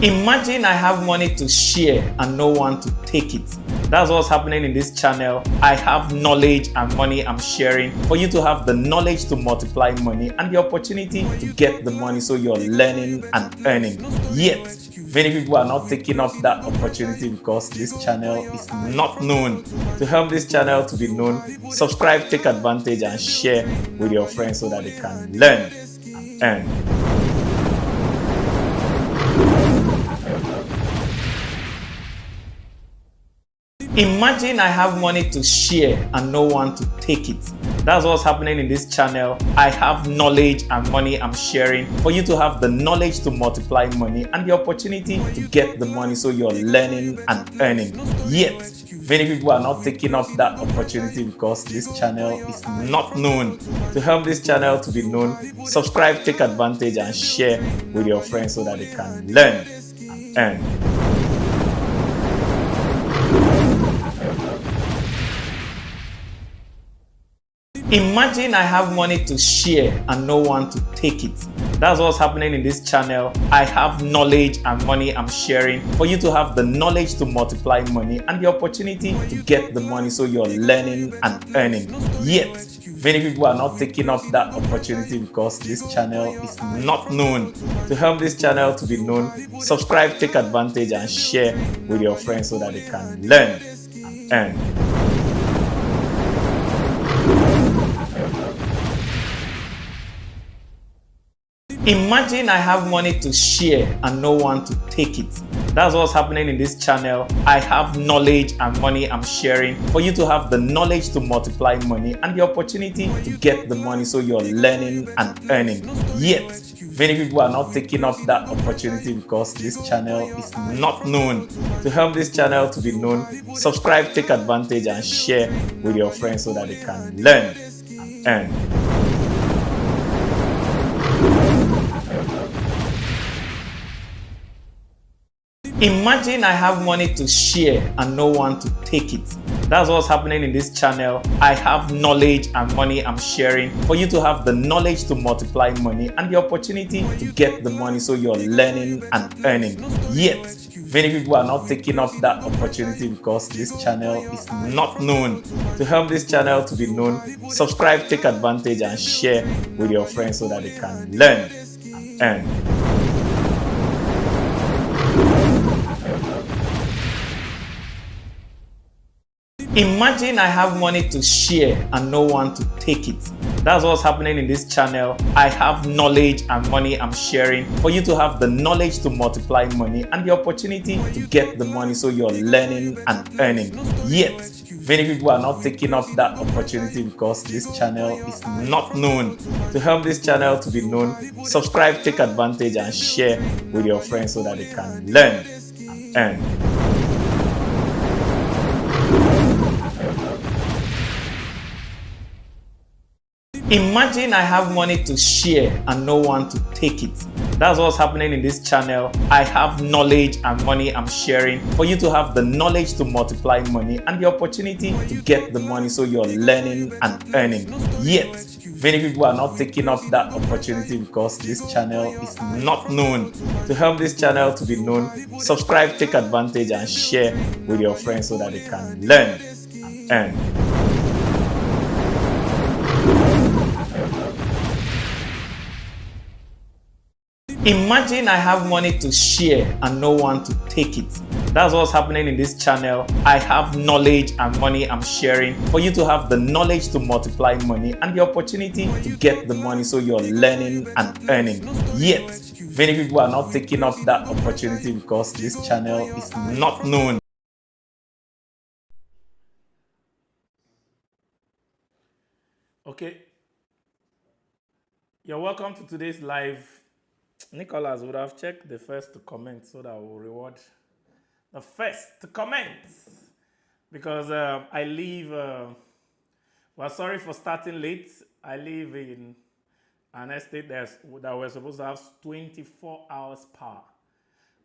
Imagine I have money to share and no one to take it. That's what's happening in this channel. I have knowledge and money I'm sharing for you to have the knowledge to multiply money and the opportunity to get the money so you're learning and earning. Yet, many people are not taking up that opportunity because this channel is not known. To help this channel to be known, subscribe, take advantage and share with your friends so that they can learn and earn. Imagine I have money to share and no one to take it. That's what's happening in this channel. I have knowledge and money I'm sharing for you to have the knowledge to multiply money and the opportunity to get the money so you're learning and earning. Yet, many people are not taking up that opportunity because this channel is not known. To help this channel to be known, subscribe, take advantage and share with your friends so that they can learn and earn. Imagine I have money to share and no one to take it. That's what's happening in this channel. I have knowledge and money I'm sharing for you to have the knowledge to multiply money and the opportunity to get the money so you're learning and earning. Yet, many people are not taking up that opportunity because this channel is not known. To help this channel to be known, subscribe, take advantage and share with your friends so that they can learn and earn. Imagine I have money to share and no one to take it. That's what's happening in this channel. I have knowledge and money I'm sharing for you to have the knowledge to multiply money and the opportunity to get the money so you're learning and earning. Yet, many people are not taking up that opportunity because this channel is not known. To help this channel to be known, subscribe, take advantage and share with your friends so that they can learn and earn. Imagine I have money to share and no one to take it. That's what's happening in this channel. I have knowledge and money I'm sharing for you to have the knowledge to multiply money and the opportunity to get the money so you're learning and earning. Yet, many people are not taking up that opportunity because this channel is not known. To help this channel to be known, subscribe, take advantage and share with your friends so that they can learn and earn. Imagine I have money to share and no one to take it. That's what's happening in this channel. I have knowledge and money I'm sharing for you to have the knowledge to multiply money and the opportunity to get the money so you're learning and earning. Yet, many people are not taking up that opportunity because this channel is not known. To help this channel to be known, subscribe, take advantage and share with your friends so that they can learn and earn. Imagine I have money to share and no one to take it. That's what's happening in this channel. I have knowledge and money I'm sharing for you to have the knowledge to multiply money and the opportunity to get the money so you're learning and earning. Yet, many people are not taking up that opportunity because this channel is not known. To help this channel to be known, subscribe, take advantage and share with your friends so that they can learn and earn. Imagine I have money to share and no one to take it. That's what's happening in this channel. I have knowledge and money I'm sharing for you to have the knowledge to multiply money and the opportunity to get the money so you're learning and earning. Yet, many people are not taking up that opportunity because this channel is not known. Okay, you're welcome to today's live. Nicholas would have checked the first to comment so that we'll reward the first to comment because I live, well, sorry for starting late. I live in an estate that we're supposed to have 24 hours power,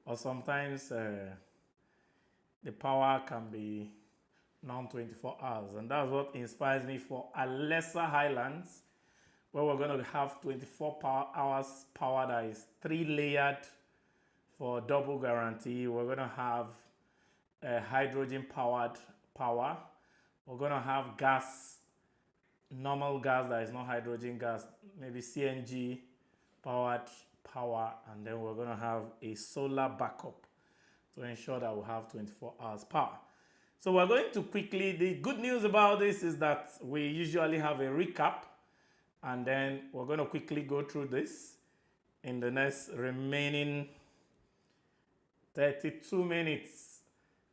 or sometimes the power can be non-24 hours, and that's what inspires me for Alessa Highlands, where we're going to have 24 hours power that is 3-layered for double guarantee. We're going to have hydrogen powered power. We're going to have gas, normal gas that is not hydrogen gas, maybe CNG powered power, and then we're going to have a solar backup to ensure that we have 24 hours power. So we're going to quickly, the good news about this is that we usually have a recap, and then we're going to quickly go through this in the next remaining 32 minutes.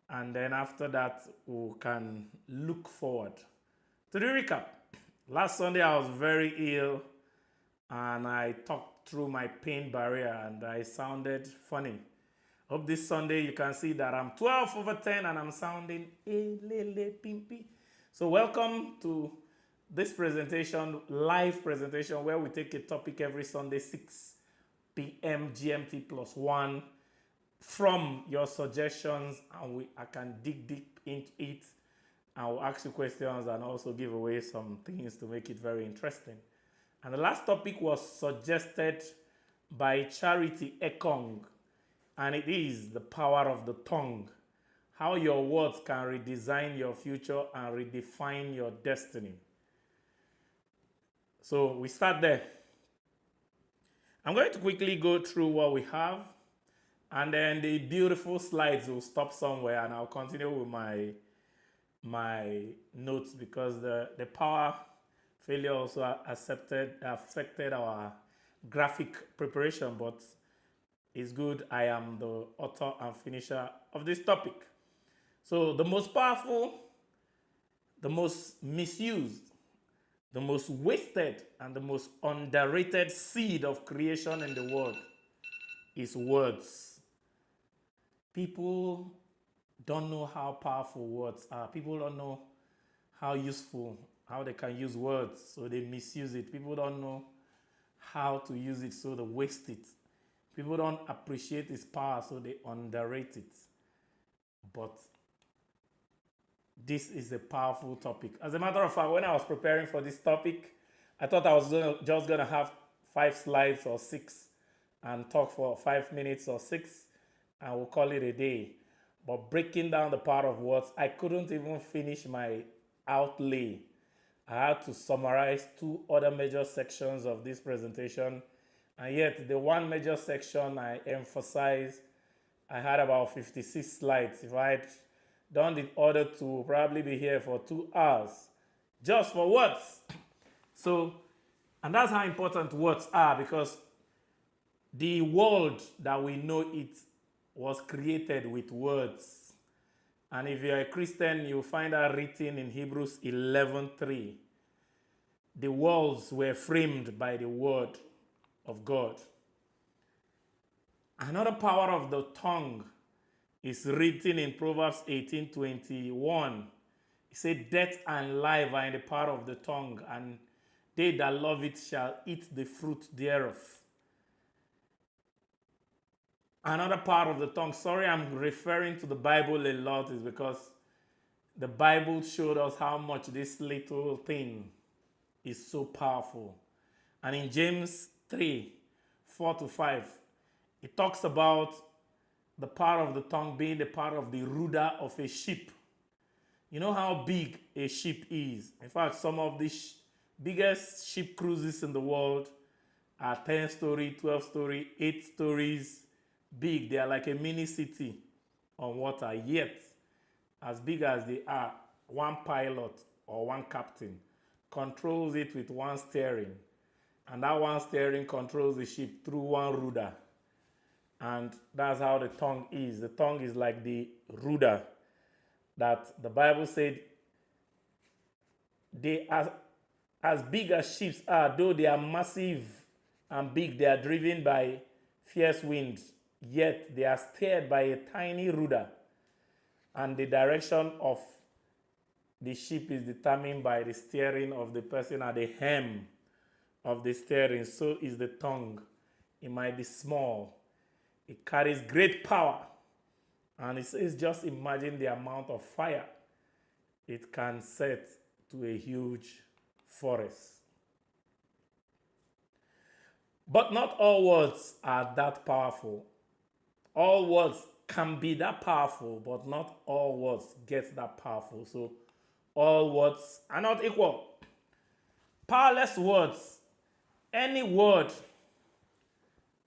And then after that, we can look forward to the recap. Last Sunday, I was very ill, and I talked through my pain barrier, and I sounded funny. Hope this Sunday you can see that I'm 12 over 10 and I'm sounding pimpy. So welcome to this presentation, live presentation, where we take a topic every Sunday, 6 p.m. GMT plus 1 from your suggestions, and I can dig deep into it. I will ask you questions and also give away some things to make it very interesting. And the last topic was suggested by Charity Ekong. And it is the power of the tongue. How your words can redesign your future and redefine your destiny. So we start there. I'm going to quickly go through what we have. And then the beautiful slides will stop somewhere, and I'll continue with my notes, because the power failure also affected our graphic preparation, but it's good. I am the author and finisher of this topic. So the most powerful, the most misused, the most wasted, and the most underrated seed of creation in the world is words. People don't know how powerful words are. People don't know how useful, how they can use words, so they misuse it. People don't know how to use it, so they waste it. People don't appreciate its power, so they underrate it. But this is a powerful topic. As a matter of fact, when I was preparing for this topic, I thought I was just going to have 5 slides or 6 and talk for 5 minutes or 6, and we'll call it a day. But breaking down the power of words, I couldn't even finish my outlay. I had to summarize 2 other major sections of this presentation. And yet, the one major section I emphasized, I had about 56 slides. If I had done the other 2, we'll probably be here for 2 hours just for words. So, and that's how important words are, because the world that we know it was created with words. And if you're a Christian, you'll find that written in Hebrews 11:3. The worlds were framed by the word of God. Another power of the tongue is written in Proverbs 18:21. It said, death and life are in the power of the tongue, and they that love it shall eat the fruit thereof. Another part of the tongue, sorry I'm referring to the Bible a lot, is because the Bible showed us how much this little thing is so powerful. And in James 3:4-5, it talks about the power of the tongue being the power of the rudder of a ship. You know how big a ship is. In fact, some of the biggest ship cruises in the world are 10-story, 12-story, 8 stories big. They are like a mini city on water. Yet, as big as they are, one pilot or one captain controls it with one steering. And that one steering controls the ship through one rudder. And that's how the tongue is. The tongue is like the rudder that the Bible said they are as big as ships are, though they are massive and big, they are driven by fierce winds, yet they are steered by a tiny rudder. And the direction of the ship is determined by the steering of the person at the helm of the steering. So is the tongue. It might be small. It carries great power. And it says, just imagine the amount of fire it can set to a huge forest. But not all words are that powerful. all words can be that powerful, but not all words get that powerful. So all words are not equal. Powerless words, any word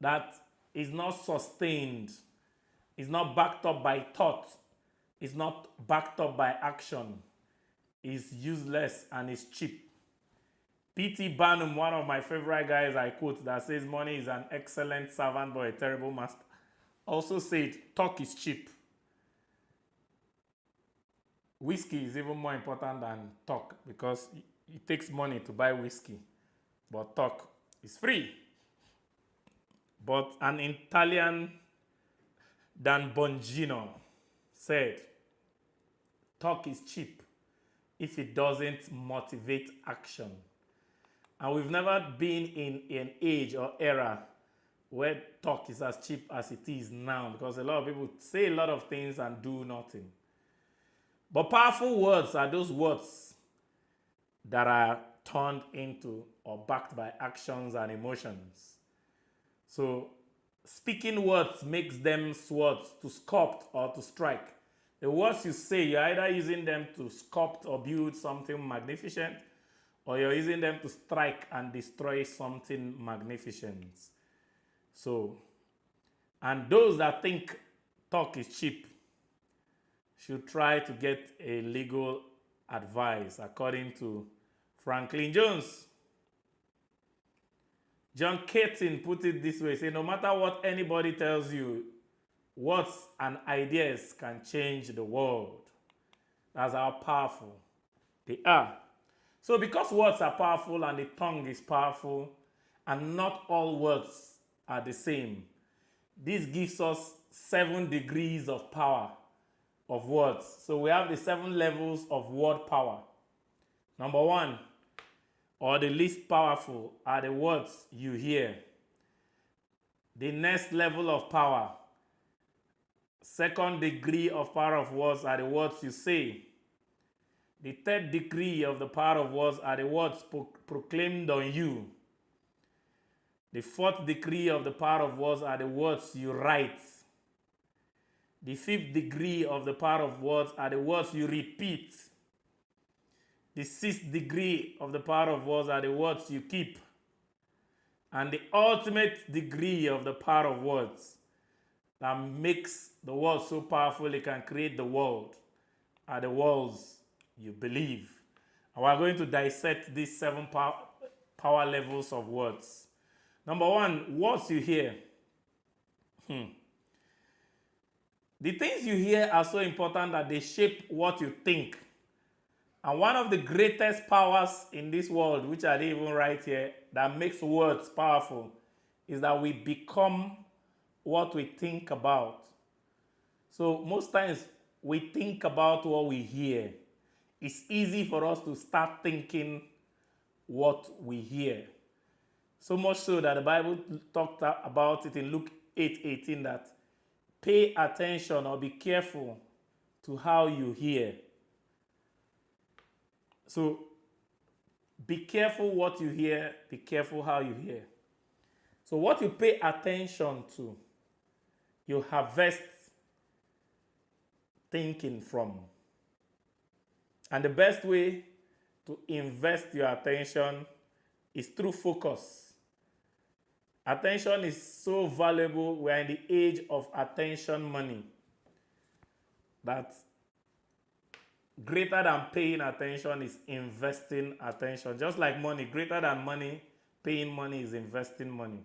that is not sustained, is not backed up by thought, is not backed up by action, is useless and is cheap. P.T. Barnum, one of my favorite guys I quote, that says money is an excellent servant but a terrible master, also said talk is cheap. Whiskey is even more important than talk because it takes money to buy whiskey, but talk is free. But an Italian, Dan Bongino, said, talk is cheap if it doesn't motivate action. And we've never been in an age or era where talk is as cheap as it is now, because a lot of people say a lot of things and do nothing. But powerful words are those words that are turned into or backed by actions and emotions. So speaking words makes them swords to sculpt or to strike. The words you say, you're either using them to sculpt or build something magnificent, or you're using them to strike and destroy something magnificent. So, and those that think talk is cheap should try to get a legal advice, according to Franklin Jones. John Caton put it this way, say, no matter what anybody tells you, words and ideas can change the world. That's how powerful they are. So because words are powerful and the tongue is powerful, and not all words are the same, this gives us 7 degrees of power of words. So we have the 7 levels of word power. Number 1, or the least powerful, are the words you hear. The next level of power, 2nd degree of power of words, are the words you say. The 3rd degree of the power of words are the words proclaimed on you. The 4th degree of the power of words are the words you write. The 5th degree of the power of words are the words you repeat. The 6th degree of the power of words are the words you keep. And the ultimate degree of the power of words that makes the word so powerful it can create the world are the words you believe. And we're going to dissect these 7 power levels of words. Number 1, words you hear. The things you hear are so important that they shape what you think. And one of the greatest powers in this world, which I didn't even write here, that makes words powerful, is that we become what we think about. So most times we think about what we hear. It's easy for us to start thinking what we hear. So much so that the Bible talked about it in Luke 8:18, that pay attention or be careful to how you hear. So be careful what you hear, be careful how you hear. So what you pay attention to, you harvest thinking from. And the best way to invest your attention is through focus. Attention is so valuable. We are in the age of attention money. That greater than paying attention is investing attention. Just like money, greater than money, paying money is investing money.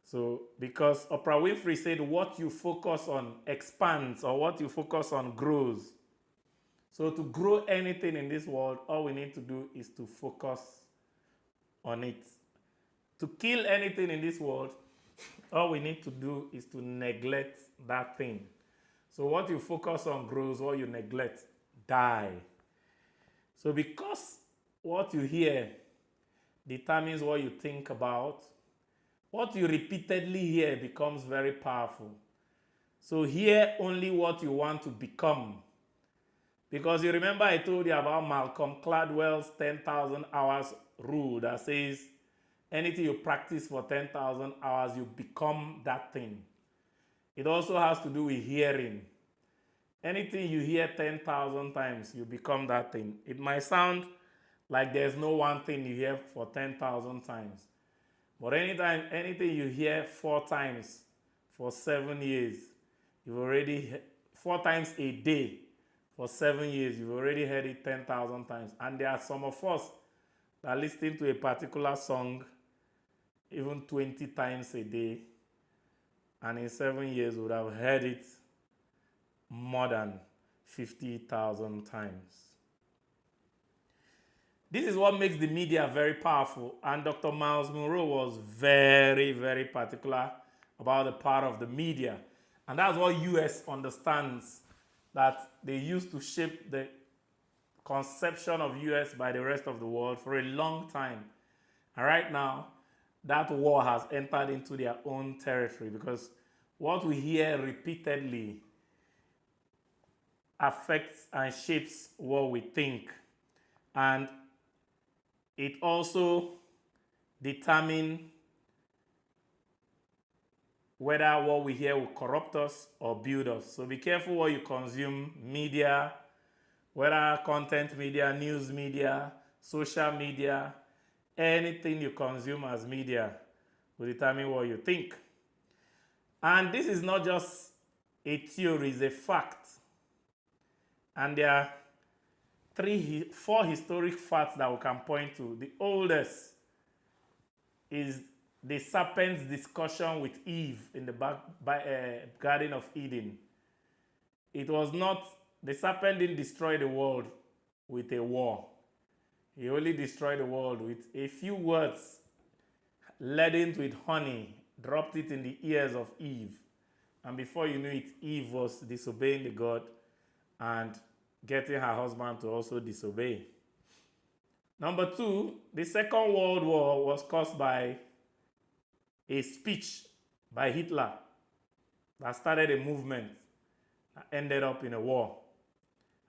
So, because Oprah Winfrey said, what you focus on expands, or what you focus on grows. So to grow anything in this world, all we need to do is to focus on it. To kill anything in this world, all we need to do is to neglect that thing. So what you focus on grows, what you neglect die. So because what you hear determines what you think about, what you repeatedly hear becomes very powerful. So hear only what you want to become. Because you remember I told you about Malcolm Gladwell's 10,000 hours rule that says anything you practice for 10,000 hours, you become that thing. It also has to do with hearing. Anything you hear 10,000 times, you become that thing. It might sound like there's no one thing you hear for 10,000 times. But anything you hear 4 times for 7 years, you've already, 4 times a day for 7 years, you've already heard it 10,000 times. And there are some of us that listen to a particular song even 20 times a day, and in 7 years would have heard it more than 50,000 times. This is what makes the media very powerful, and Dr. Miles Monroe was very, very particular about the power of the media. And that's what US understands, that they used to shape the conception of US by the rest of the world for a long time. And right now, that war has entered into their own territory, because what we hear repeatedly affects and shapes what we think. And it also determines whether what we hear will corrupt us or build us. So be careful what you consume, media, whether content media, news media, social media, anything you consume as media will determine what you think. And this is not just a theory, it's a fact. And there are 4 historic facts that we can point to. The oldest is the serpent's discussion with Eve in the Garden of Eden. It was not, the serpent didn't destroy the world with a war. He only destroyed the world with a few words laden with honey, dropped it in the ears of Eve. And before you knew it, Eve was disobeying the God and getting her husband to also disobey. Number 2, the Second World War was caused by a speech by Hitler that started a movement that ended up in a war.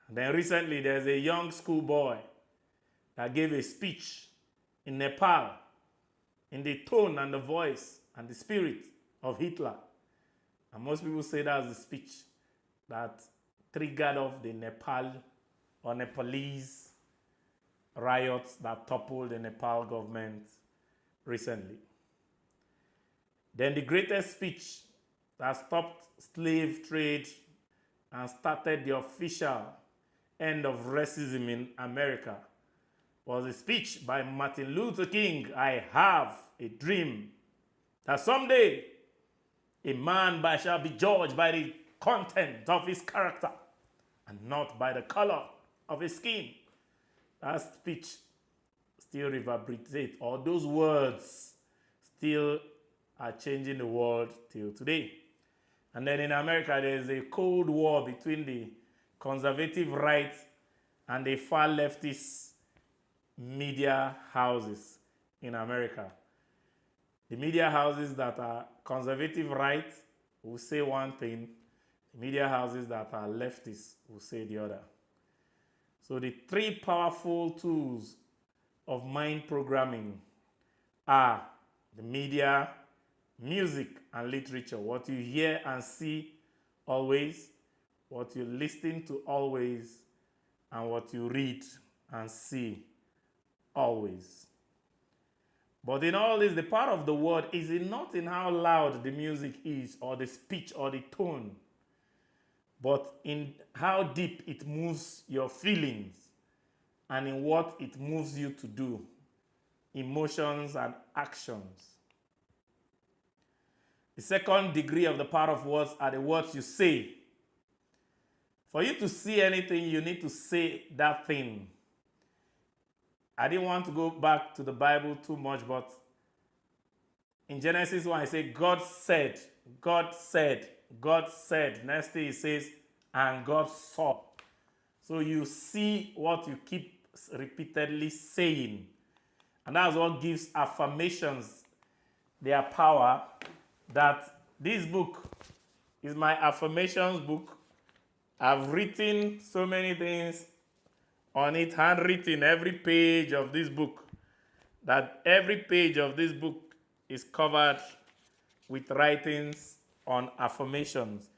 And then recently, there's a young schoolboy that gave a speech in Nepal in the tone and the voice and the spirit of Hitler. And most people say that's the speech that triggered off the Nepalese riots that toppled the Nepal government recently. Then the greatest speech that stopped slave trade and started the official end of racism in America was a speech by Martin Luther King. I have a dream that someday a man shall be judged by the content of his character and not by the color of his skin. That speech still reverberates, or those words still are changing the world till today. And then in America, there's a cold war between the conservative right and the far leftist media houses in America. The media houses that are conservative right will say one thing, the media houses that are leftist will say the other. So the 3 powerful tools of mind programming are the media, music, and literature. What you hear and see always, what you listen to always, and what you read and see always. But in all this, the power of the word is not in how loud the music is, or the speech, or the tone, but in how deep it moves your feelings and in what it moves you to do, emotions and actions. The second degree of the power of words are the words you say. For you to see anything, you need to say that thing. I didn't want to go back to the Bible too much, but in Genesis 1, I say, God said, God said, God said. Next thing it says, and God saw. So you see what you keep repeatedly saying. And that's what gives affirmations their power. That this book is my affirmations book. I've written so many things on it, handwritten, every page of this book. That every page of this book is covered with writings on affirmations.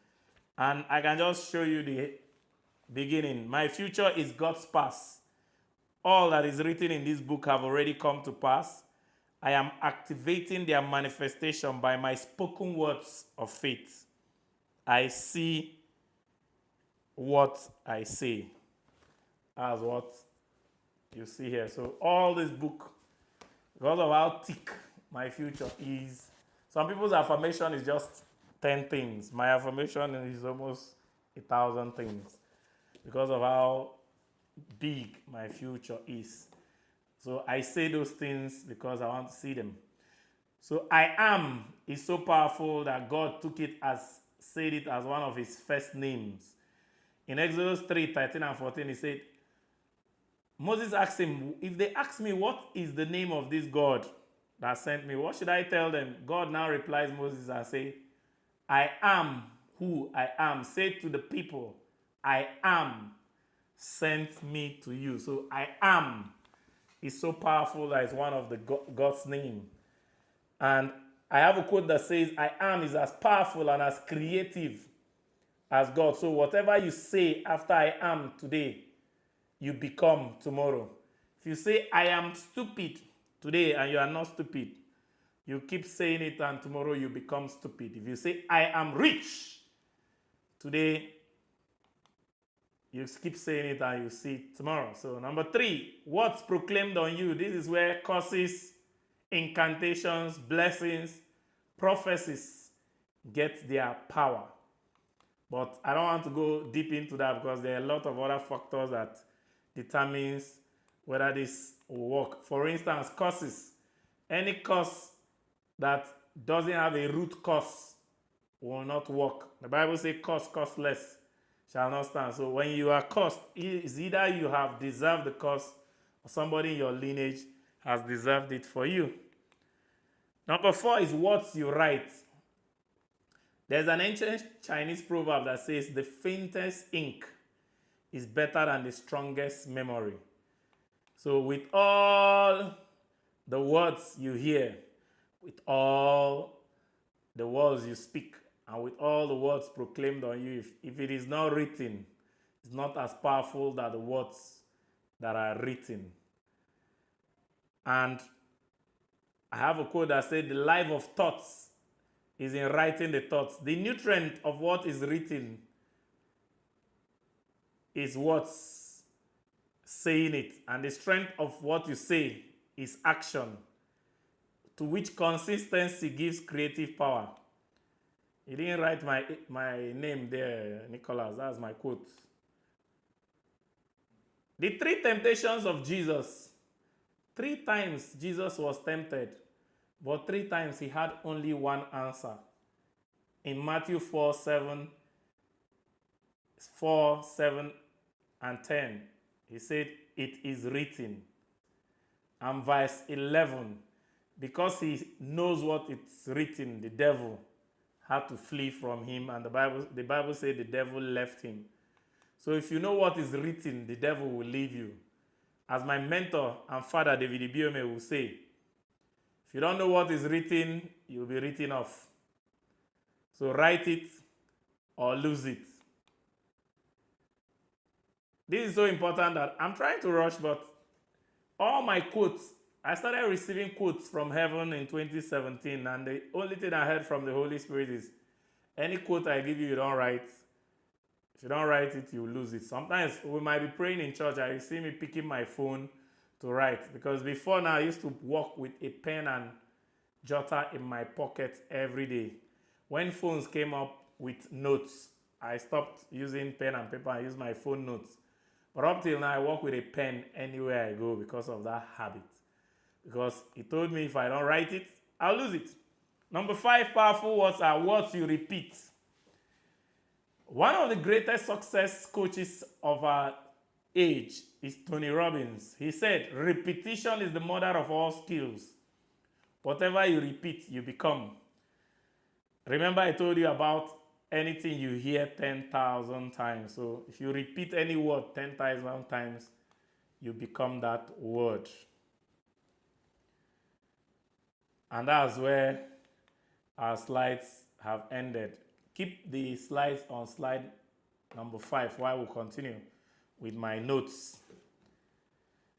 And I can just show you the beginning. My future is God's past. All that is written in this book have already come to pass. I am activating their manifestation by my spoken words of faith. I see what I say. That's what you see here. So all this book, because of how thick my future is, some people's affirmation is just 10 things. My affirmation is almost 1,000 things because of how big my future is. So I say those things because I want to see them. So I am is so powerful that God took it as, said it as one of his first names. In Exodus 3:13 and 14, he said, Moses asked him, if they ask me, what is the name of this God that sent me? What should I tell them? God now replies Moses and say, I am who I am. Say to the people, I am sent me to you. So I am is so powerful that it's one of the God's name. And I have a quote that says, I am is as powerful and as creative as God. So whatever you say after I am today, you become tomorrow. If you say, I am stupid today and you are not stupid, you keep saying it and tomorrow you become stupid. If you say, I am rich today, you keep saying it and you see it tomorrow. So number 3, what's proclaimed on you? This is where curses, incantations, blessings, prophecies get their power. But I don't want to go deep into that because there are a lot of other factors that determines whether this will work. For instance, curses. Any curse that doesn't have a root cause will not work. The Bible says, curse, curseless shall not stand. So when you are cursed, it's either you have deserved the curse or somebody in your lineage has deserved it for you. Number 4 is what you write. There's an ancient Chinese proverb that says the faintest ink is better than the strongest memory. So with all the words you hear, with all the words you speak, and with all the words proclaimed on you, if it is not written, it's not as powerful as the words that are written. And I have a quote that said, the life of thoughts is in writing the thoughts. The nutrient of what is written is what's saying it. And the strength of what you say is action, to which consistency gives creative power. You didn't write my name there, Nicholas. That's my quote. The 3 temptations of Jesus. 3 times Jesus was tempted, but 3 times he had only one answer. In Matthew 4:7 and 10, he said, it is written. And verse 11, because he knows what it's written, the devil had to flee from him, and the Bible said the devil left him. So if you know what is written, the devil will leave you. As my mentor and father, David Ibiome, will say, if you don't know what is written, you'll be written off. So write it or lose it. This is so important that I'm trying to rush, but all my quotes, I started receiving quotes from heaven in 2017, and the only thing I heard from the Holy Spirit is, any quote I give you, you don't write. If you don't write it, you lose it. Sometimes we might be praying in church, and you see me picking my phone to write. Because before now, I used to walk with a pen and jotter in my pocket every day. When phones came up with notes, I stopped using pen and paper and used my phone notes. But up till now, I walk with a pen anywhere I go because of that habit. Because he told me if I don't write it, I'll lose it. Number 5 powerful words are words you repeat. One of the greatest success coaches of our age is Tony Robbins. He said, repetition is the mother of all skills. Whatever you repeat, you become. Remember I told you about anything you hear 10,000 times. So if you repeat any word 10,000 times, you become that word. And that's where our slides have ended. Keep the slides on slide number 5 while we continue with my notes.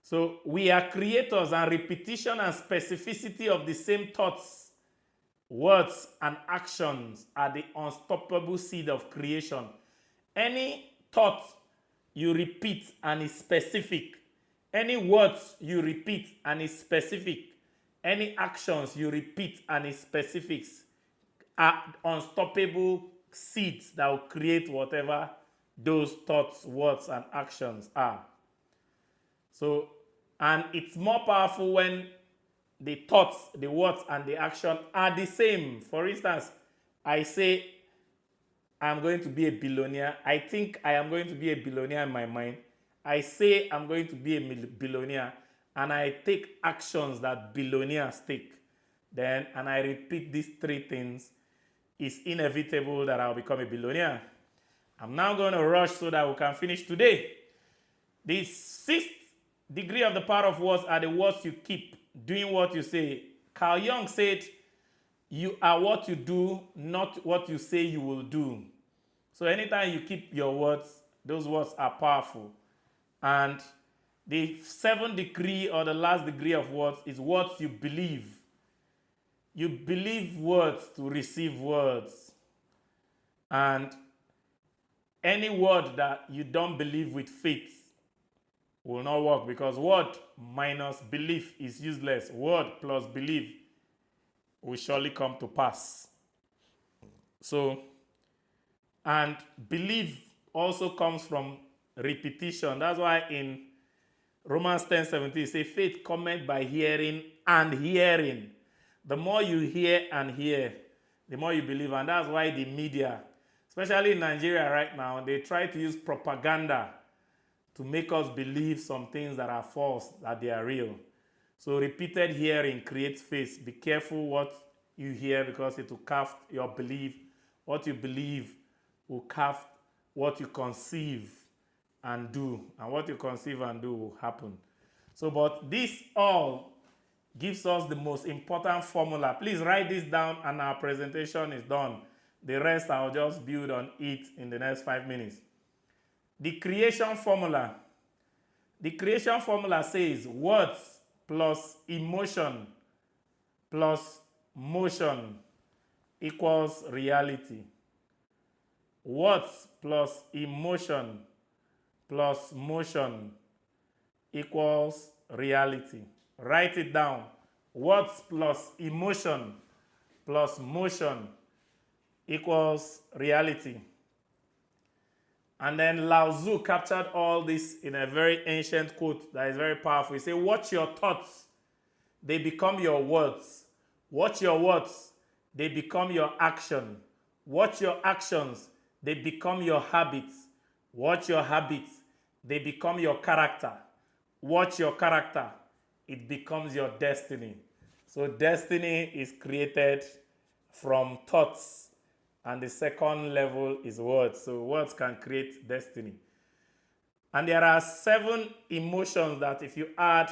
So we are creators, and repetition and specificity of the same thoughts, words, and actions are the unstoppable seed of creation. Any thought you repeat and is specific, any words you repeat and is specific, any actions you repeat and is specific are unstoppable seeds that will create whatever those thoughts, words, and actions are. So, and it's more powerful when the thoughts, the words, and the action are the same. For instance, I say, I'm going to be a billionaire. I think I am going to be a billionaire in my mind. I say I'm going to be a billionaire, and I take actions that billionaires take. Then, and I repeat these 3 things, it's inevitable that I'll become a billionaire. I'm now going to rush so that we can finish today. The 6th degree of the power of words are the words you keep, doing what you say. Carl Jung said, you are what you do, not what you say you will do. So anytime you keep your words, those words are powerful. And the 7th degree, or the last degree of words, is what you believe. You believe words to receive words. And any word that you don't believe with faith will not work, because word minus belief is useless. Word plus belief will surely come to pass. So, and belief also comes from repetition. That's why in Romans 10:17 it says, faith cometh by hearing and hearing. The more you hear and hear, the more you believe. And that's why the media, especially in Nigeria right now, they try to use propaganda to make us believe some things that are false, that they are real. So repeated hearing creates faith. Be careful what you hear, because it will craft your belief. What you believe will craft what you conceive and do. And what you conceive and do will happen. So, but this all gives us the most important formula. Please write this down and our presentation is done. The rest I'll just build on it in the next 5 minutes. The creation formula. The creation formula says words plus emotion plus motion equals reality. Words plus emotion plus motion equals reality. Write it down. Words plus emotion plus motion equals reality. And then Lao Tzu captured all this in a very ancient quote that is very powerful. He said, watch your thoughts, they become your words. Watch your words, they become your action. Watch your actions, they become your habits. Watch your habits, they become your character. Watch your character, it becomes your destiny. So destiny is created from thoughts, and the second level is words. So words can create destiny. And there are 7 emotions that if you add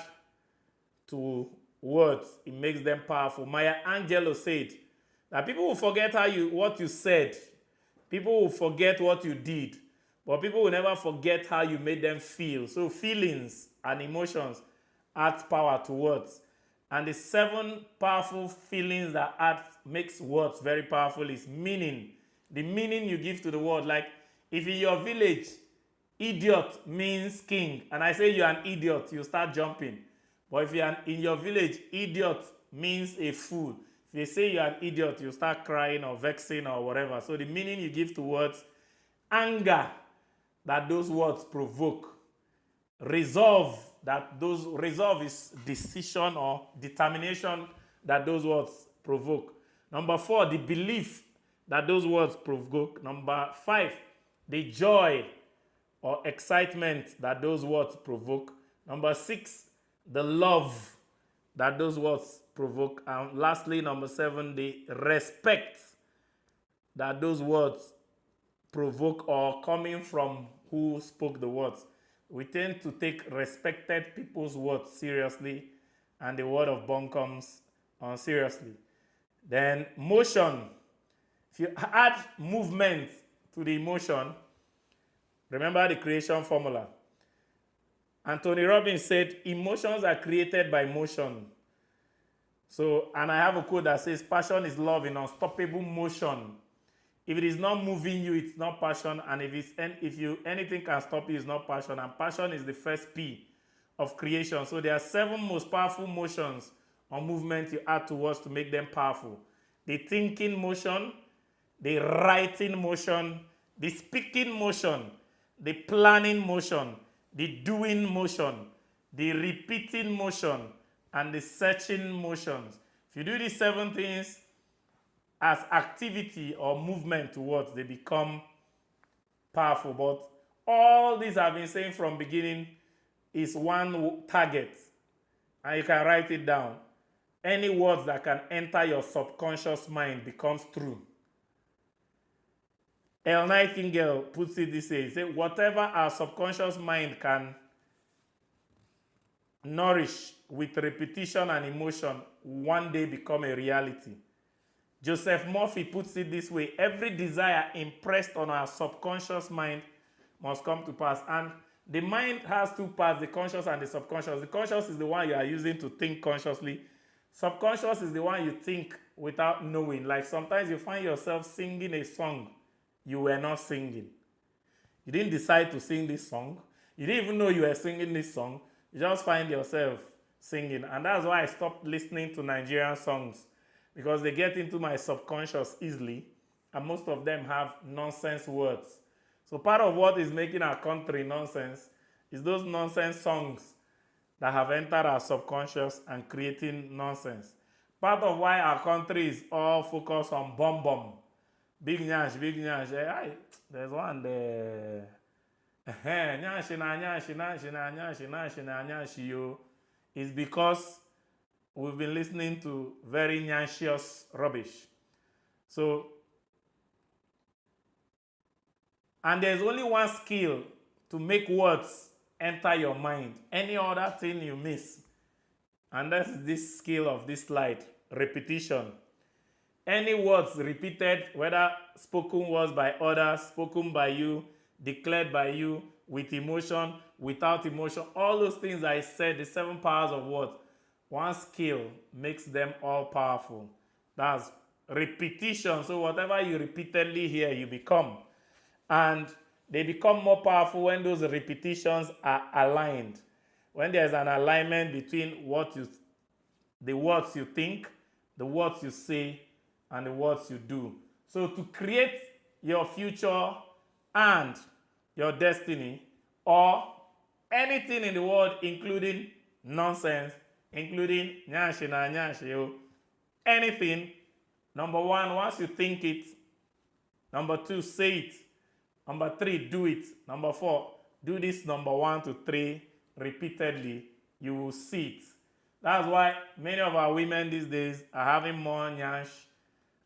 to words, it makes them powerful. Maya Angelou said that people will forget what you said. People will forget what you did. But people will never forget how you made them feel. So feelings and emotions add power to words. And the 7 powerful feelings that makes words very powerful is meaning. The meaning you give to the word. Like if in your village, idiot means king, and I say you're an idiot, you start jumping. But if you're in your village, idiot means a fool. If they say you're an idiot, you start crying or vexing or whatever. So the meaning you give to words, anger that those words provoke, resolve is decision or determination that those words provoke. Number 4, the belief that those words provoke. Number 5, the joy or excitement that those words provoke. Number 6, the love that those words provoke. And lastly, number 7, the respect that those words provoke, or coming from who spoke the words. We tend to take respected people's words seriously, and the word of bond comes on seriously. Then motion. If you add movement to the emotion, remember the creation formula. Anthony Robbins said, emotions are created by motion. So, and I have a quote that says, passion is love in unstoppable motion. If it is not moving you, it's not passion. And if anything can stop you, it's not passion. And passion is the first P of creation. So there are 7 most powerful motions or movements you add to words to make them powerful. The thinking motion, the writing motion, the speaking motion, the planning motion, the doing motion, the repeating motion, and the searching motions. If you do these 7 things as activity or movement towards, they become powerful. But all these I've been saying from beginning is one target, and you can write it down. Any words that can enter your subconscious mind becomes true. Elle Nightingale puts it this way, say, whatever our subconscious mind can nourish with repetition and emotion one day become a reality. Joseph Murphy puts it this way, every desire impressed on our subconscious mind must come to pass. And the mind has 2 parts, the conscious and the subconscious. The conscious is the one you are using to think consciously. Subconscious is the one you think without knowing. Like sometimes you find yourself singing a song you were not singing. You didn't decide to sing this song. You didn't even know you were singing this song. You just find yourself singing. And that's why I stopped listening to Nigerian songs, because they get into my subconscious easily, and most of them have nonsense words. So part of what is making our country nonsense is those nonsense songs that have entered our subconscious and creating nonsense. Part of why our country is all focused on bomb bomb. Big nyash, big nyash. There's one there. Nyashi na nyashi, nyashi na nyashi, nyashi na nyashi yo. It's because we've been listening to very nyancious rubbish. So, and there's only one skill to make words enter your mind. Any other thing you miss. And that's this skill of this slide, repetition. Any words repeated, whether spoken words by others, spoken by you, declared by you, with emotion, without emotion, all those things I said, the 7 powers of words, one skill makes them all powerful. That's repetition. So whatever you repeatedly hear, you become. And they become more powerful when those repetitions are aligned. When there's an alignment between the words you think, the words you say, and the words you do. So to create your future and your destiny, or anything in the world, including nonsense, including nyashi na nyashi yo, anything, number 1, once you think it. Number 2, say it. Number 3, do it. Number 4, do this number 1 to 3 repeatedly. You will see it. That's why many of our women these days are having more nyash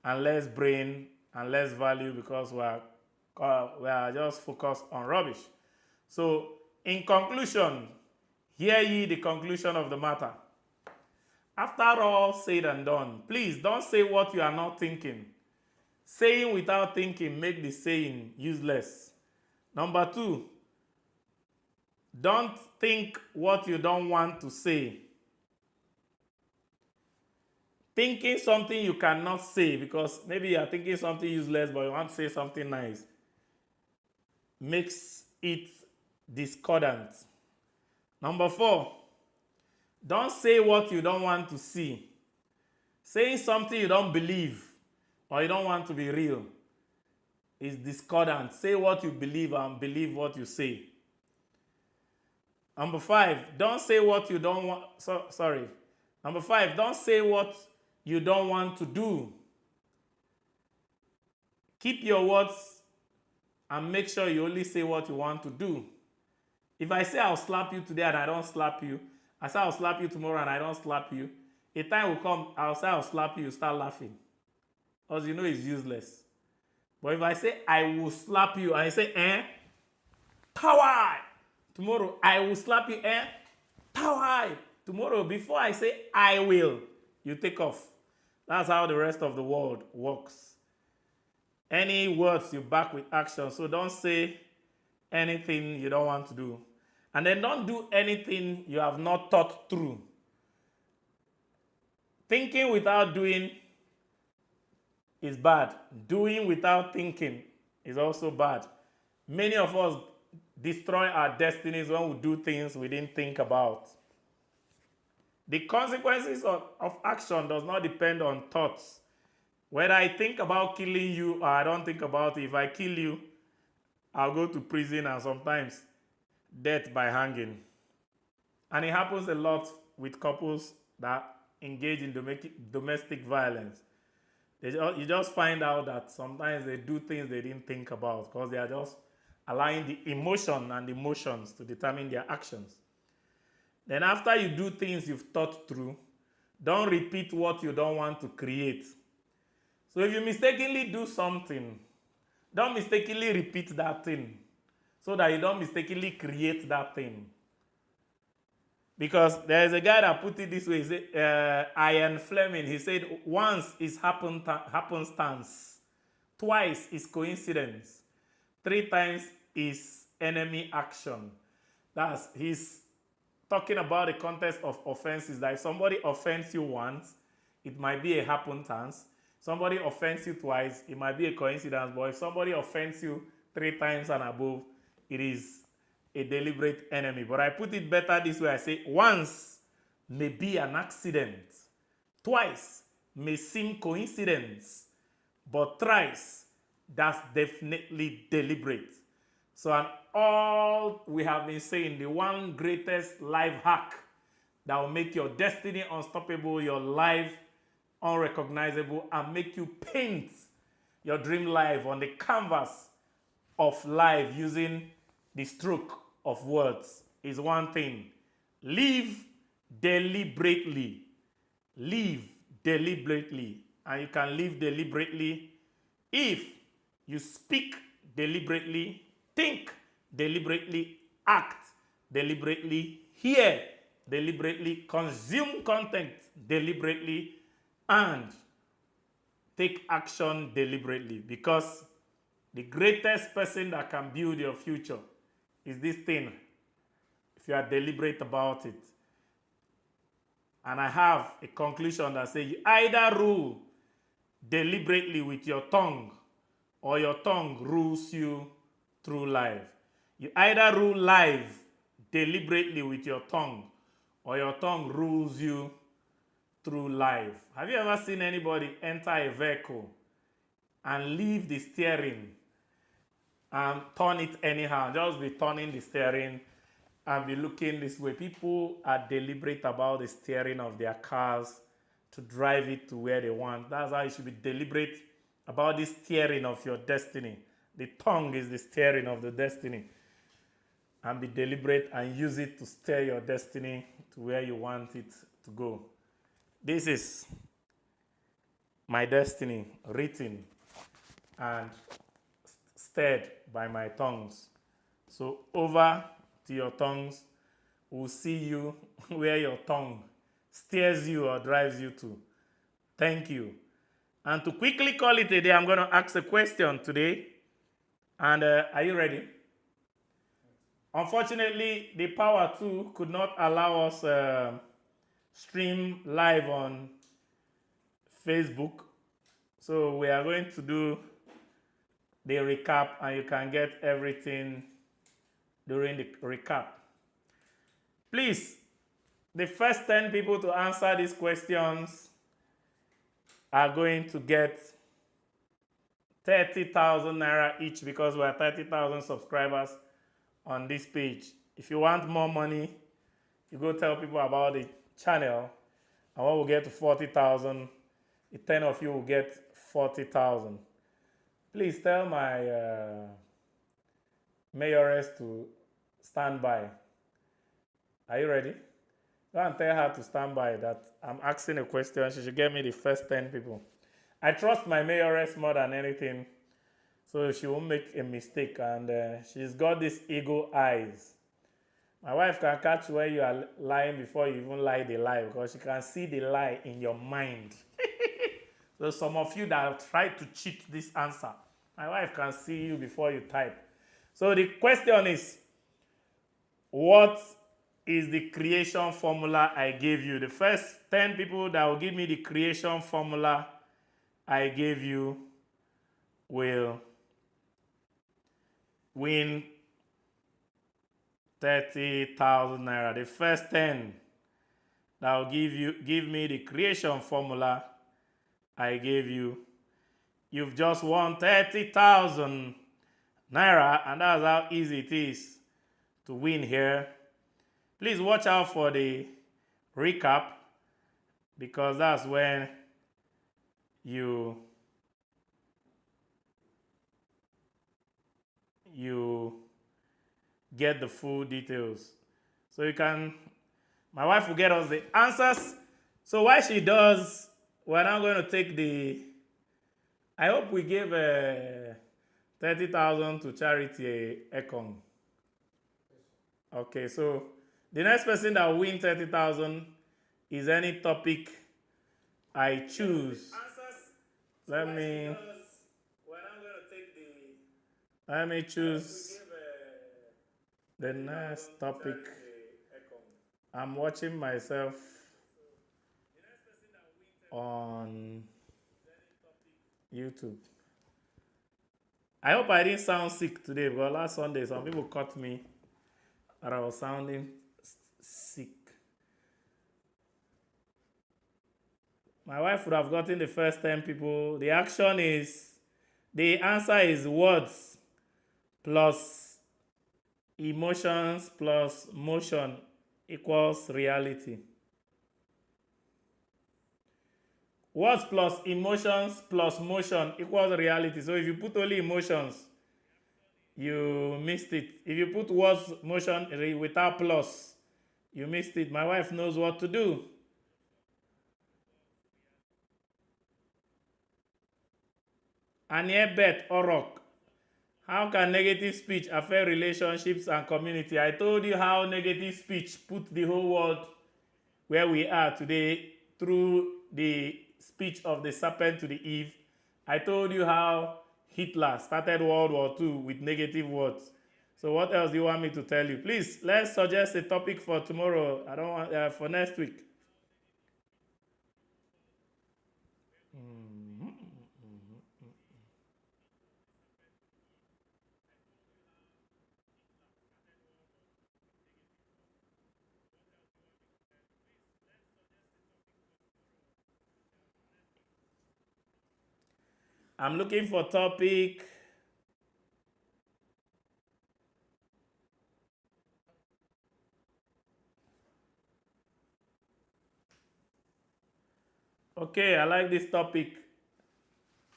and less brain and less value, because we are just focused on rubbish. So, in conclusion, hear ye the conclusion of the matter. After all said and done, please don't say what you are not thinking. Saying without thinking make the saying useless. Number 2, don't think what you don't want to say. Thinking something you cannot say, because maybe you are thinking something useless but you want to say something nice, makes it discordant. Number 4, don't say what you don't want to see. Saying something you don't believe or you don't want to be real is discordant. Say what you believe and believe what you say. Number 5, don't say what you don't want. Number 5, don't say what you don't want to do. Keep your words and make sure you only say what you want to do. If I say I'll slap you today and I don't slap you, I say I'll slap you tomorrow and I don't slap you, a time will come, I'll say I'll slap you, you start laughing. Because you know it's useless. But if I say I will slap you and I say, Tawai! Tomorrow I will slap you, Tawai! Tomorrow, before I say I will, you take off. That's how the rest of the world works. Any words you back with action. So don't say anything you don't want to do. And then don't do anything you have not thought through. Thinking without doing is bad. Doing without thinking is also bad. Many of us destroy our destinies when we do things we didn't think about. The consequences of action does not depend on thoughts. Whether I think about killing you or I don't think about it, if I kill you, I'll go to prison and sometimes death by hanging. And it happens a lot with couples that engage in domestic violence. You just find out that sometimes they do things they didn't think about because they are just allowing the emotion and emotions to determine their actions. Then after you do things you've thought through, don't repeat what you don't want to create. So if you mistakenly do something, don't mistakenly repeat that thing so that you don't mistakenly create that thing. Because there is a guy that put it this way, he said, Ian Fleming, he said, once is happenstance, twice is coincidence, 3 times is enemy action. He's talking about the context of offenses, that if somebody offends you once, it might be a happenstance. Somebody offends you twice, it might be a coincidence. But if somebody offends you 3 times and above, it is a deliberate enemy. But I put it better this way. I say once may be an accident, twice may seem coincidence, but thrice, that's definitely deliberate. So and all we have been saying, the one greatest life hack that will make your destiny unstoppable, your life unrecognizable, and make you paint your dream life on the canvas of life using the stroke of words is one thing. Live deliberately. Live deliberately. And you can live deliberately if you speak deliberately, think deliberately, act deliberately, hear deliberately, consume content deliberately, and take action deliberately. Because the greatest person that can build your future is this thing, if you are deliberate about it. And I have a conclusion that says you either rule deliberately with your tongue or your tongue rules you through life. You either rule life deliberately with your tongue or your tongue rules you through life. Have you ever seen anybody enter a vehicle and leave the steering and turn it anyhow? Just be turning the steering and be looking this way. People are deliberate about the steering of their cars to drive it to where they want. That's how you should be deliberate about the steering of your destiny. The tongue is the steering of the destiny. And be deliberate and use it to steer your destiny to where you want it to go. This is my destiny, written and steered by my tongues. So over to your tongues, we'll see you where your tongue steers you or drives you to. Thank you. And to quickly call it a day, I'm going to ask a question today. And are you ready? Unfortunately, the Power 2 could not allow us stream live on Facebook. So we are going to do the recap, and you can get everything during the recap. Please, the first 10 people to answer these questions are going to get 30,000 naira each, because we are 30,000 subscribers on this page. If you want more money, you go tell people about the channel, and when we get to 40,000, the 10 of you will get 40,000. Please tell my mayoress to stand by. Are you ready? Go and tell her to stand by, that I'm asking a question. She should get me the first 10 people. I trust my mayoress more than anything, so she won't make a mistake. And she's got these eagle eyes. My wife can catch where you are lying before you even lie the lie, because she can see the lie in your mind. So some of you that have tried to cheat this answer, My wife can see you before you type. So the question is, what is the creation formula I gave you? The first 10 people that will give me the creation formula I gave you will win 30,000 naira. The first 10 that will give me the creation formula I gave you, you've just won 30,000 naira, and that's how easy it is to win here. Please watch out for the recap, because that's when you get the full details. So you can, my wife will get us the answers. So while she does, we're now going to take the, I hope we gave 30,000 to Charity Ekong. Okay, so the next person that will win 30,000 is any topic I choose. Let me choose the next topic. I'm watching myself on YouTube. I hope I didn't sound sick today, because last Sunday some people caught me that I was sounding sick. My wife would have gotten the first 10 people. The action is, the answer is words plus emotions plus motion equals reality. Words plus emotions plus motion equals reality. So if you put only emotions, you missed it. If you put words, motion without plus, you missed it. My wife knows what to do. Aniebet Orok. How can negative speech affect relationships and community? I told you how negative speech put the whole world where we are today through the speech of the serpent to the Eve. I told you how Hitler started World War II with negative words. So what else do you want me to tell you? Please, let's suggest a topic for tomorrow. I don't want for next week. I'm looking for topic. Okay, I like this topic.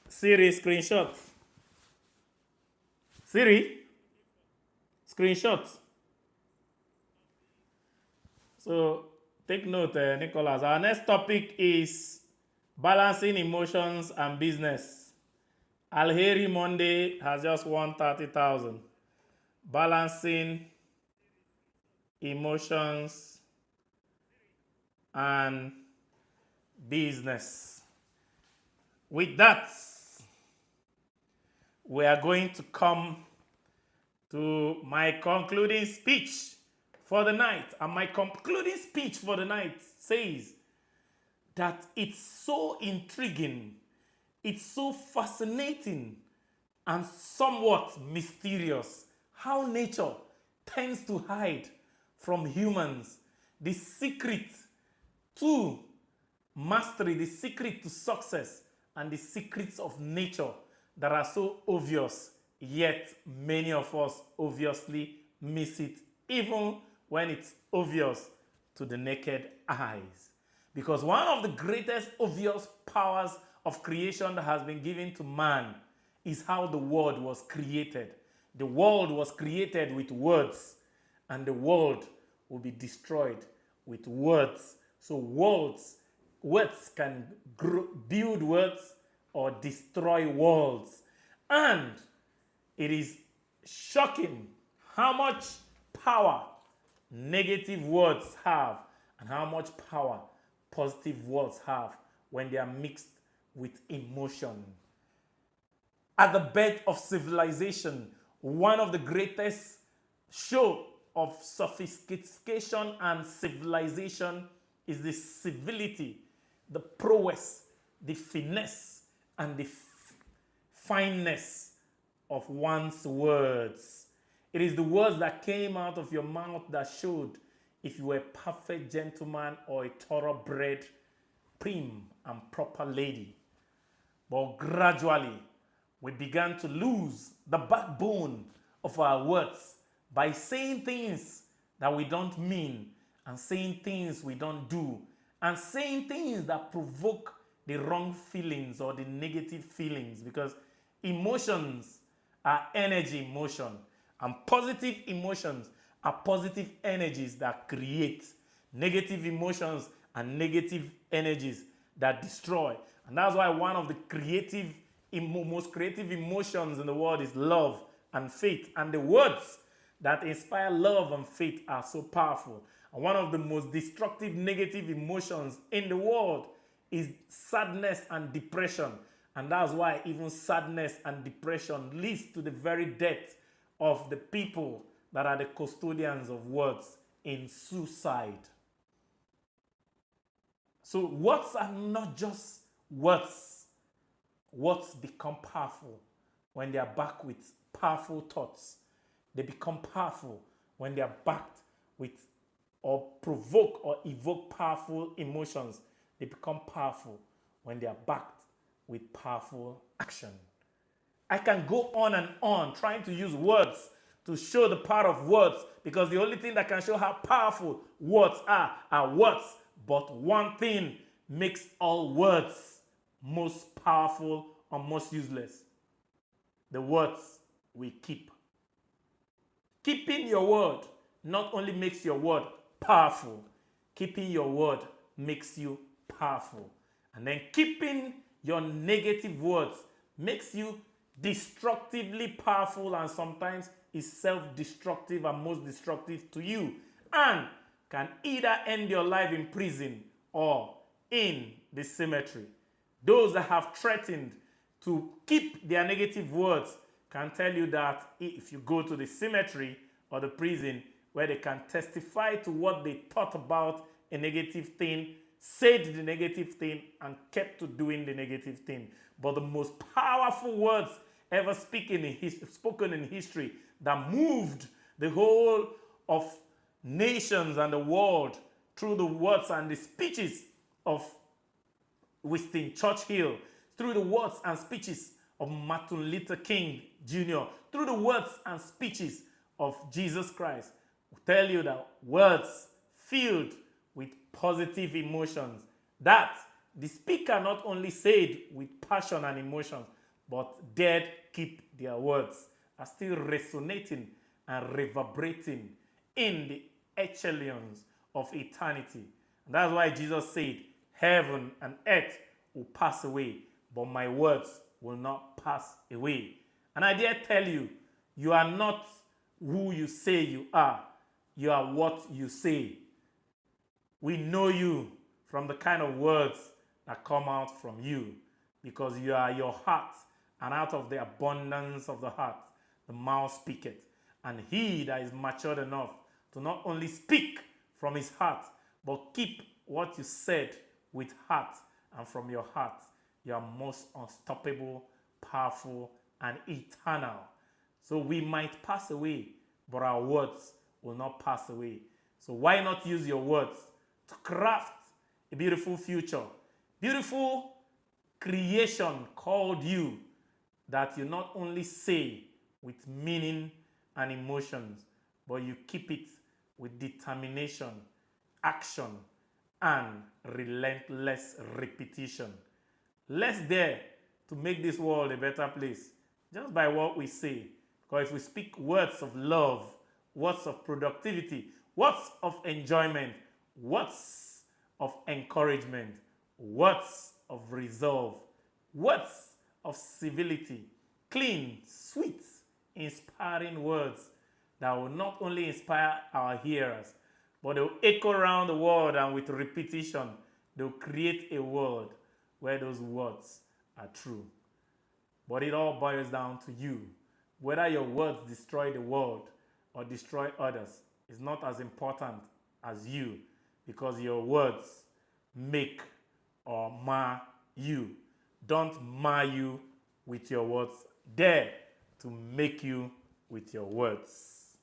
Siri, screenshot. Siri, screenshot. So take note, Nicholas. Our next topic is balancing emotions and business. Alheri Monday has just won 30,000. Balancing emotions and business. With that, we are going to come to my concluding speech for the night. And my concluding speech for the night says that it's so intriguing, it's so fascinating and somewhat mysterious how nature tends to hide from humans the secret to mastery, the secret to success, and the secrets of nature that are so obvious, yet many of us obviously miss it, even when it's obvious to the naked eyes. Because one of the greatest obvious powers of creation that has been given to man is how the world was created. The world was created with words, and the world will be destroyed with words. So words can build words or destroy worlds. And it is shocking how much power negative words have and how much power positive words have when they are mixed with emotion. at the birth of civilization. One of the greatest show of sophistication and civilization is the civility, the prowess, the finesse, and the fineness of one's words. It is the words that came out of your mouth that showed if you were a perfect gentleman or a thoroughbred, prim and proper lady. But gradually, we began to lose the backbone of our words by saying things that we don't mean, and saying things we don't do, and saying things that provoke the wrong feelings or the negative feelings, because emotions are energy motion, and positive emotions are positive energies that create. Negative emotions and negative energies that destroy. And that's why one of the most creative emotions in the world is love and faith. And the words that inspire love and faith are so powerful. And one of the most destructive negative emotions in the world is sadness and depression. And that's why even sadness and depression leads to the very death of the people that are the custodians of words in suicide. So words are not just words. Words become powerful when they are backed with powerful thoughts. They become powerful when they are backed with or provoke or evoke powerful emotions. They become powerful when they are backed with powerful action. I can go on and on trying to use words to show the power of words, because the only thing that can show how powerful words are words. But one thing makes all words most powerful or most useless: the words we keep. Keeping your word not only makes your word powerful, keeping your word makes you powerful. And then keeping your negative words makes you destructively powerful, and sometimes is self-destructive and most destructive to you, and can either end your life in prison or in the cemetery. Those that have threatened to keep their negative words can tell you that if you go to the cemetery or the prison where they can testify to what they thought about a negative thing, said the negative thing, and kept to doing the negative thing. But the most powerful words ever spoken in history that moved the whole of nations and the world through the words and the speeches of Winston Churchill, through the words and speeches of Martin Luther King Jr., through the words and speeches of Jesus Christ, will tell you that words filled with positive emotions, that the speaker not only said with passion and emotions, but dared keep their words, are still resonating and reverberating in the echelons of eternity. And that's why Jesus said, heaven and earth will pass away, but my words will not pass away. And I dare tell you, you are not who you say you are. You are what you say. We know you from the kind of words that come out from you, because you are your heart, and out of the abundance of the heart, the mouth speaketh. And he that is matured enough to not only speak from his heart, but keep what you said with heart and from your heart, you are most unstoppable, powerful, and eternal. So we might pass away, but our words will not pass away. So why not use your words to craft a beautiful future, beautiful creation called you, that you not only say with meaning and emotions, but you keep it with determination, action, and relentless repetition. Let's dare to make this world a better place just by what we say. Because if we speak words of love, words of productivity, words of enjoyment, words of encouragement, words of resolve, words of civility, clean, sweet, inspiring words that will not only inspire our hearers, but they will echo around the world, and with repetition, they will create a world where those words are true. But it all boils down to you. Whether your words destroy the world or destroy others is not as important as you, because your words make or mar you. Don't mar you with your words. Dare to make you with your words.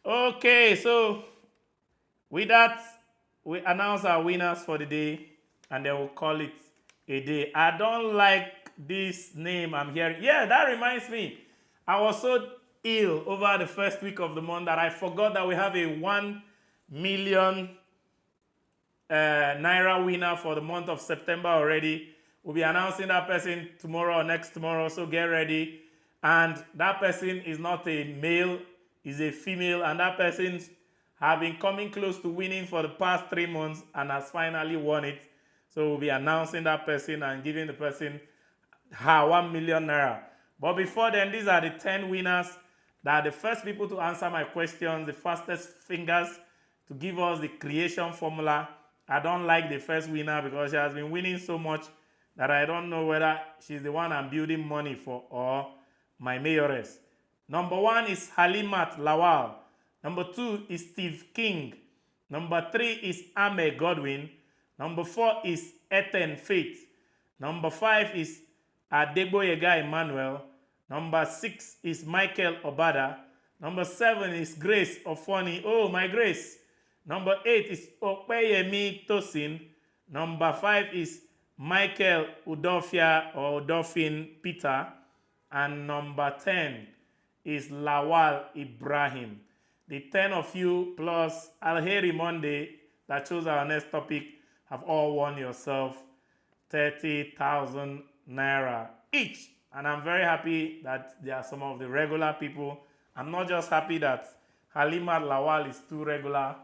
Okay, so with that, we announce our winners for the day, and then we'll call it a day. I don't like this name I'm hearing. Yeah, that reminds me. I was so ill over the first week of the month that I forgot that we have a 1 million Naira winner for the month of September already. We'll be announcing that person tomorrow or next tomorrow, so get ready. And that person is not a male, is a female, and that person has been coming close to winning for the past 3 months and has finally won it. So we'll be announcing that person and giving the person her 1 million Naira. But before then, these are the 10 winners that are the first people to answer my questions, the fastest fingers to give us the creation formula. I don't like the first winner because she has been winning so much that I don't know whether she's the one I'm building money for or my mayoress. Number 1 is Halimat Lawal. Number 2 is Steve King. Number 3 is Ame Godwin. Number 4 is Ethan Faith. Number 5 is Adegboyega Emmanuel. Number 6 is Michael Obada. Number 7 is Grace Ofoni. Oh, my Grace. Number 8 is Opeyemi Tosin. Number 5 is Michael Udofia or Udofin Peter. And number 10 is Lawal Ibrahim. The 10 of you plus Alheri Monday that chose our next topic have all won yourself 30,000 Naira each. And I'm very happy that there are some of the regular people. I'm not just happy that Halima Lawal is too regular.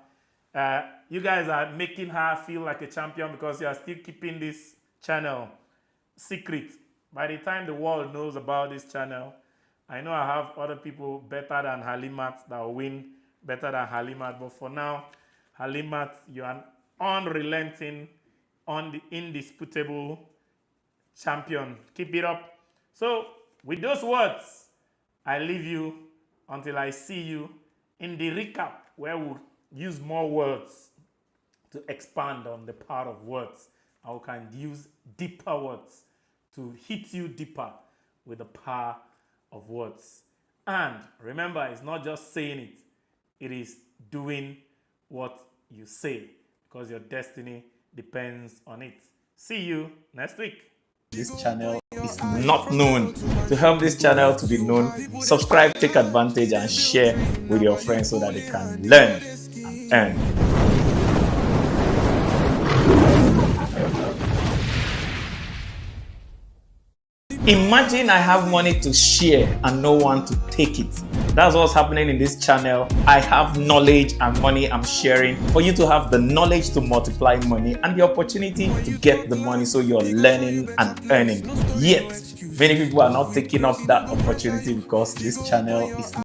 You guys are making her feel like a champion because you are still keeping this channel secret. By the time the world knows about this channel, I know I have other people better than Halimat that will win better than Halimat. But for now, Halimat, you are unrelenting, indisputable champion. Keep it up. So, with those words, I leave you until I see you in the recap, where we'll use more words to expand on the power of words. I can use deeper words to hit you deeper with the power of words. And remember, it's not just saying it, it is doing what you say, because your destiny depends on it. See you next week. This channel is not known. To help this channel to be known, subscribe, take advantage, and share with your friends so that they can learn and earn. Imagine I have money to share and no one to take it. That's what's happening in this channel. I have knowledge and money I'm sharing for you to have the knowledge to multiply money and the opportunity to get the money, so you're learning and earning. Yet, many people are not taking up that opportunity because this channel is